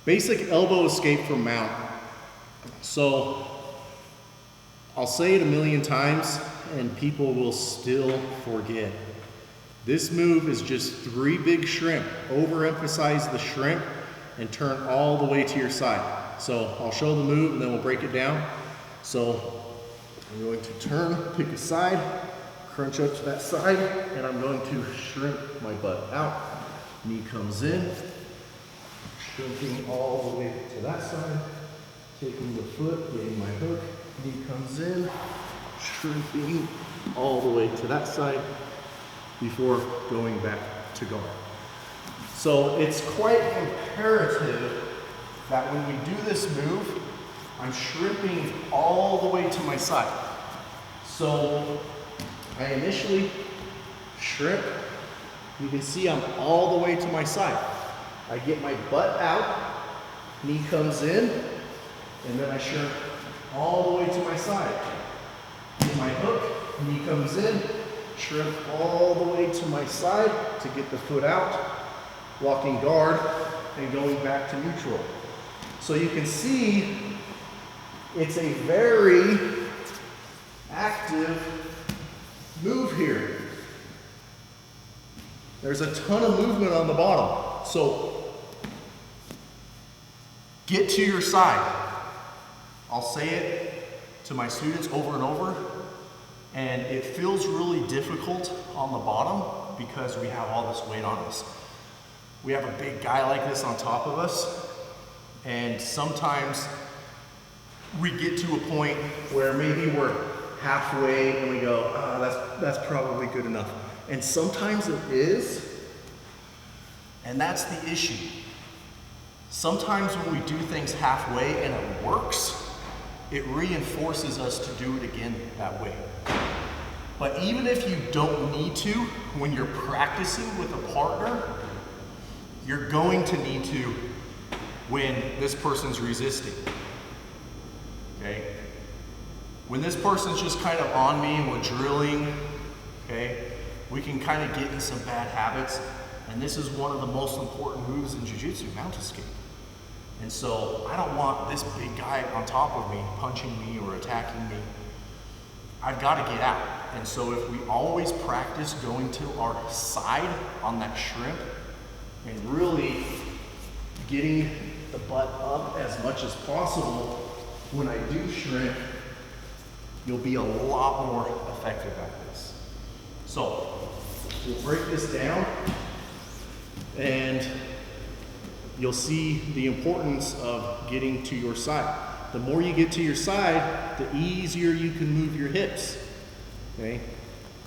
Basic elbow escape from mount. So I'll say it a million times and people will still forget. This move is just 3 big shrimp. Overemphasize the shrimp and turn all the way to your side. So I'll show the move and then we'll break it down. So I'm going to turn, pick a side, crunch up to that side, and I'm going to shrimp my butt out. Knee comes in, shrimping all the way to that side, taking the foot, getting my hook, knee comes in, shrimping all the way to that side before going back to guard. So it's quite imperative that when we do this move, I'm shrimping all the way to my side. So I initially shrimp. You can see I'm all the way to my side. I get my butt out, knee comes in, and then I shrimp all the way to my side. Get my hook, knee comes in, shrimp all the way to my side to get the foot out, walking guard, and going back to neutral. So you can see it's a very active move here. There's a ton of movement on the bottom. So get to your side. I'll say it to my students over and over, and it feels really difficult on the bottom because we have all this weight on us. We have a big guy like this on top of us, and sometimes we get to a point where maybe we're halfway and we go, oh, that's probably good enough. And sometimes it is, and that's the issue. Sometimes when we do things halfway and it works, it reinforces us to do it again that way. But even if you don't need to, when you're practicing with a partner, you're going to need to when this person's resisting. Okay? When this person's just kind of on me and we're drilling, okay, we can kind of get in some bad habits. And this is one of the most important moves in jiu-jitsu, mount escape. And so I don't want this big guy on top of me punching me or attacking me. I've got to get out. And so if we always practice going to our side on that shrimp and really getting the butt up as much as possible, when I do shrimp, you'll be a lot more effective at this. So we'll break this down and you'll see the importance of getting to your side. The more you get to your side, the easier you can move your hips, okay?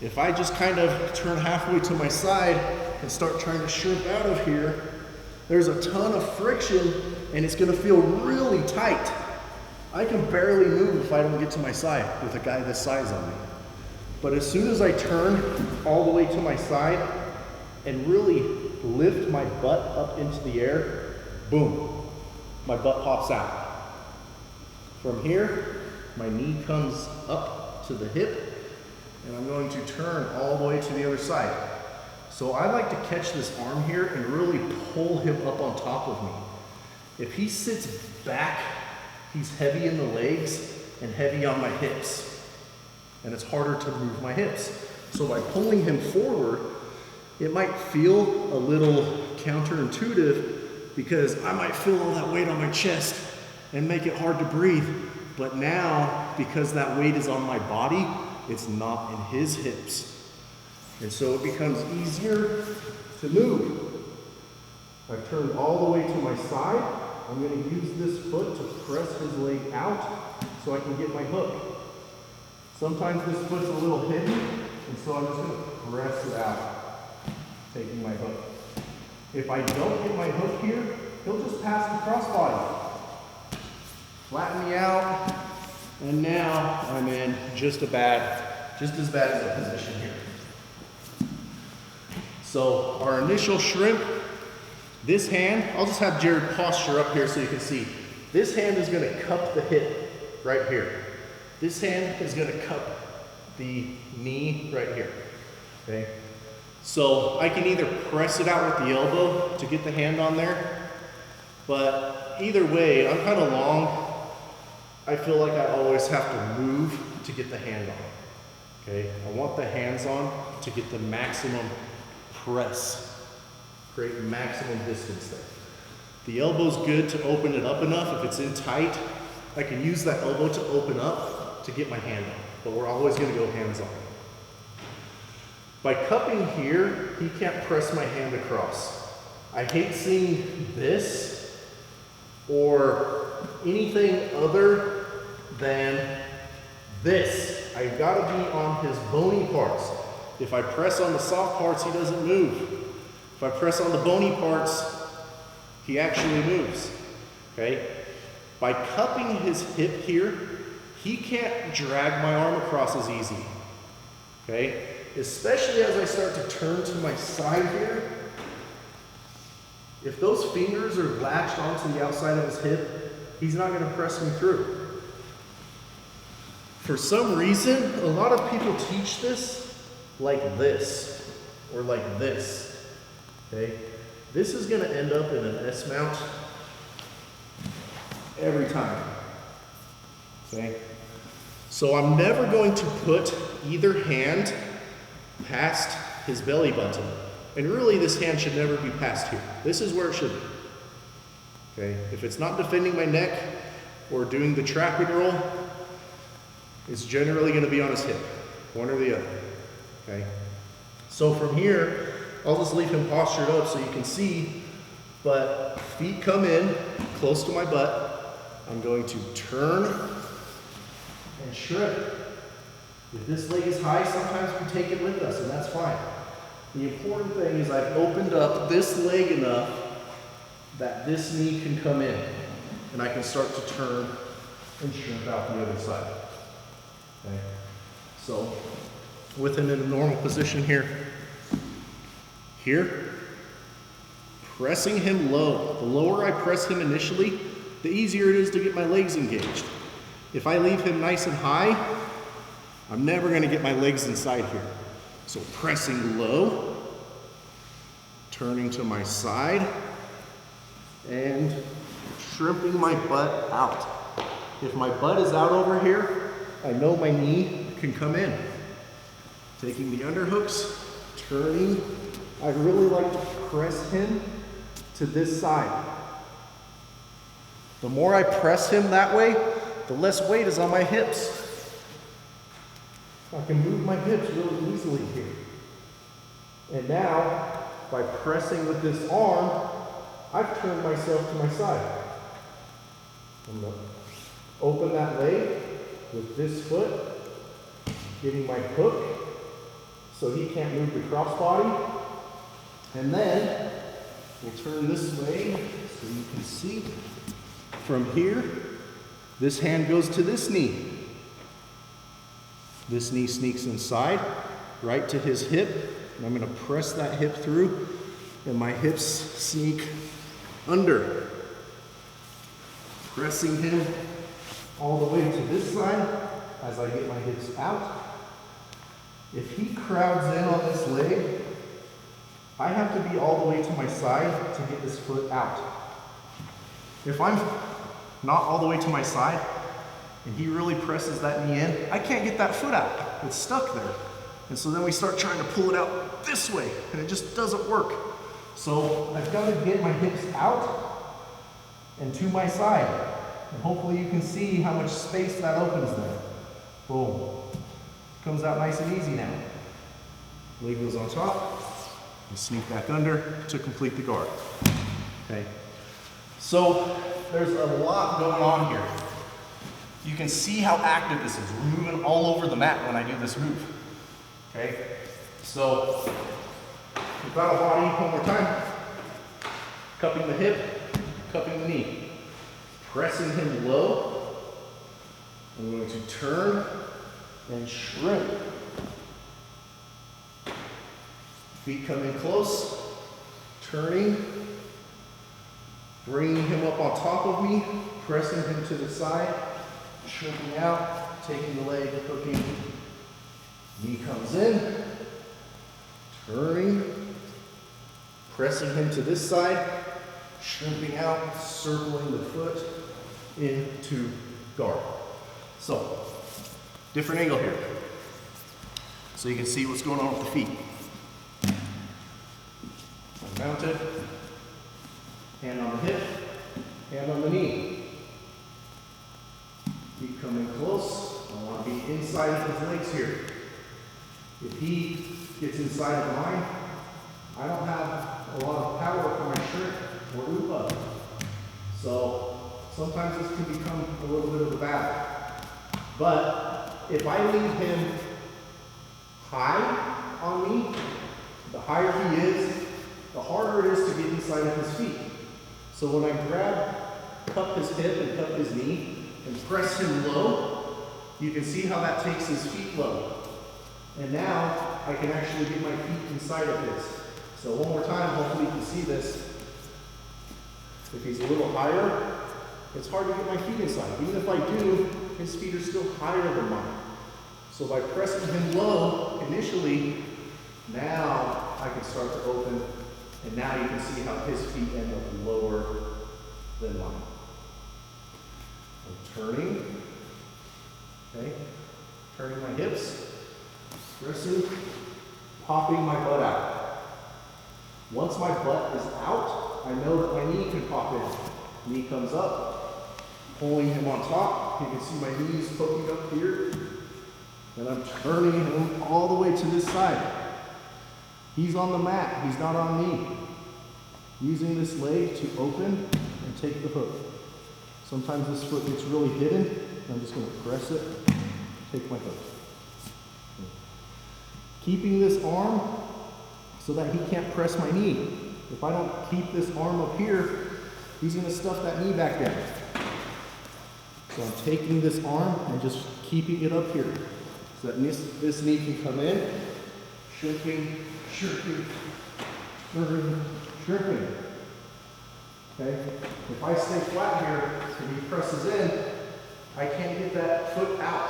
If I just kind of turn halfway to my side and start trying to shrimp out of here, there's a ton of friction and it's gonna feel really tight. I can barely move if I don't get to my side with a guy this size on me. But as soon as I turn all the way to my side and really lift my butt up into the air, boom, my butt pops out. From here, my knee comes up to the hip, and I'm going to turn all the way to the other side. So I like to catch this arm here and really pull him up on top of me. If he sits back, he's heavy in the legs and heavy on my hips, and it's harder to move my hips. So by pulling him forward, it might feel a little counterintuitive because I might feel all that weight on my chest and make it hard to breathe. But now, because that weight is on my body, it's not in his hips. And so it becomes easier to move. I've turned all the way to my side. I'm going to use this foot to press his leg out so I can get my hook. Sometimes this foot's a little hidden, and so I'm just going to press it out, taking my hook. If I don't get my hook here, he'll just pass the crossbody. Flatten me out, and now I'm in just as bad as a position here. So our initial shrimp, this hand, I'll just have Jared posture up here so you can see. This hand is going to cup the hip right here. This hand is going to cup the knee right here, okay? So I can either press it out with the elbow to get the hand on there, But either way, I'm kind of long. I feel like I always have to move to get the hand on. Okay, I want the hands on to get the maximum press, create maximum distance there. The elbow's good to open it up enough. If it's in tight, I can use that elbow to open up to get my hand on, but we're always gonna go hands on. By cupping here, he can't press my hand across. I hate seeing this or anything other than this. I've got to be on his bony parts. If I press on the soft parts, he doesn't move. If I press on the bony parts, he actually moves, okay? By cupping his hip here, he can't drag my arm across as easy, okay? Especially as I start to turn to my side here. If those fingers are latched onto the outside of his hip, he's not gonna press me through. For some reason, a lot of people teach this like this, or like this, okay? This is gonna end up in an S mount every time, okay? So I'm never going to put either hand past his belly button. And really this hand should never be past here. This is where it should be, okay? If it's not defending my neck or doing the trapping roll, it's generally gonna be on his hip, one or the other, okay? So from here, I'll just leave him postured up so you can see, but feet come in close to my butt. I'm going to turn and shrimp. If this leg is high, sometimes we take it with us, and that's fine. The important thing is I've opened up this leg enough that this knee can come in, and I can start to turn and shrimp out the other side. Okay, so with him in a normal position here, pressing him low. The lower I press him initially, the easier it is to get my legs engaged. If I leave him nice and high, I'm never gonna get my legs inside here. So pressing low, turning to my side, and shrimping my butt out. If my butt is out over here, I know my knee can come in. Taking the underhooks, turning. I really like to press him to this side. The more I press him that way, the less weight is on my hips. I can move my hips really easily here. And now, by pressing with this arm, I've turned myself to my side. I'm gonna open that leg with this foot, getting my hook so he can't move the crossbody. And then we'll turn this way so you can see. From here, this hand goes to this knee. This knee sneaks inside, right to his hip, and I'm gonna press that hip through, and my hips sneak under. Pressing him all the way to this side as I get my hips out. If he crowds in on this leg, I have to be all the way to my side to get this foot out. If I'm not all the way to my side and he really presses that knee in, I can't get that foot out. It's stuck there. And so then we start trying to pull it out this way and it just doesn't work. So I've got to get my hips out and to my side. And hopefully you can see how much space that opens there. Boom. Comes out nice and easy now. Leg goes on top. And sneak back under to complete the guard. Okay. So there's a lot going on here. You can see how active this is. We're moving all over the mat when I do this move. Okay. So without a body, one more time. Cupping the hip, cupping the knee. Pressing him low. I'm going to turn and shrimp. Feet come in close, turning, bringing him up on top of me, pressing him to the side, shrinking out, taking the leg, hooking. Knee comes in, turning, pressing him to this side, shrimping out, circling the foot into guard. So, different angle here. So you can see what's going on with the feet. I'm mounted, hand on the hip, hand on the knee. Feet coming close. I want to be inside of his legs here. If he gets inside of mine, I don't have a lot of power for my shrimp or upa. So sometimes this can become a little bit of a battle. But if I leave him high on me, the higher he is, the harder it is to get inside of his feet. So when I cup his hip and cup his knee and press him low, you can see how that takes his feet low. And now I can actually get my feet inside of his. So one more time, hopefully you can see this. If he's a little higher, it's hard to get my feet inside. Even if I do, his feet are still higher than mine. So by pressing him low initially, now I can start to open, and now you can see how his feet end up lower than mine. I'm turning, okay? Turning my hips, pressing, popping my butt out. Once my butt is out, I know that my knee can pop in. Knee comes up, pulling him on top. You can see my knees poking up here. And I'm turning him all the way to this side. He's on the mat, he's not on me. Using this leg to open and take the hook. Sometimes this foot gets really hidden. I'm just gonna press it, take my hook. Keeping this arm so that he can't press my knee. If I don't keep this arm up here, he's gonna stuff that knee back down. So I'm taking this arm and just keeping it up here. So that this knee can come in, shrimping, shrimping, shrimping, shrimping. Okay? If I stay flat here and he presses in, I can't get that foot out.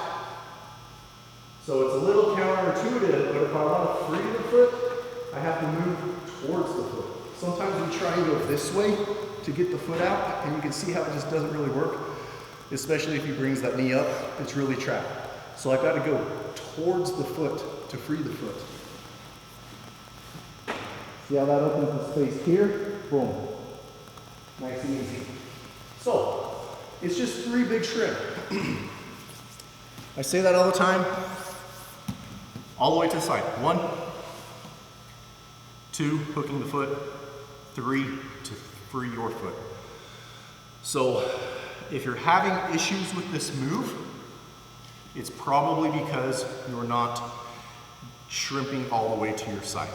So it's a little counterintuitive, but if I want to free the foot, I have to move towards the foot. Sometimes we try and go this way to get the foot out, and you can see how it just doesn't really work, especially if he brings that knee up, it's really trapped. So I've got to go towards the foot to free the foot. See how that opens the space here? Boom. Nice and easy. So, it's just 3 big shrimp. I say that all the time. All the way to the side. 1, 2, hooking the foot. 3, to free your foot. So, if you're having issues with this move, it's probably because you're not shrimping all the way to your side.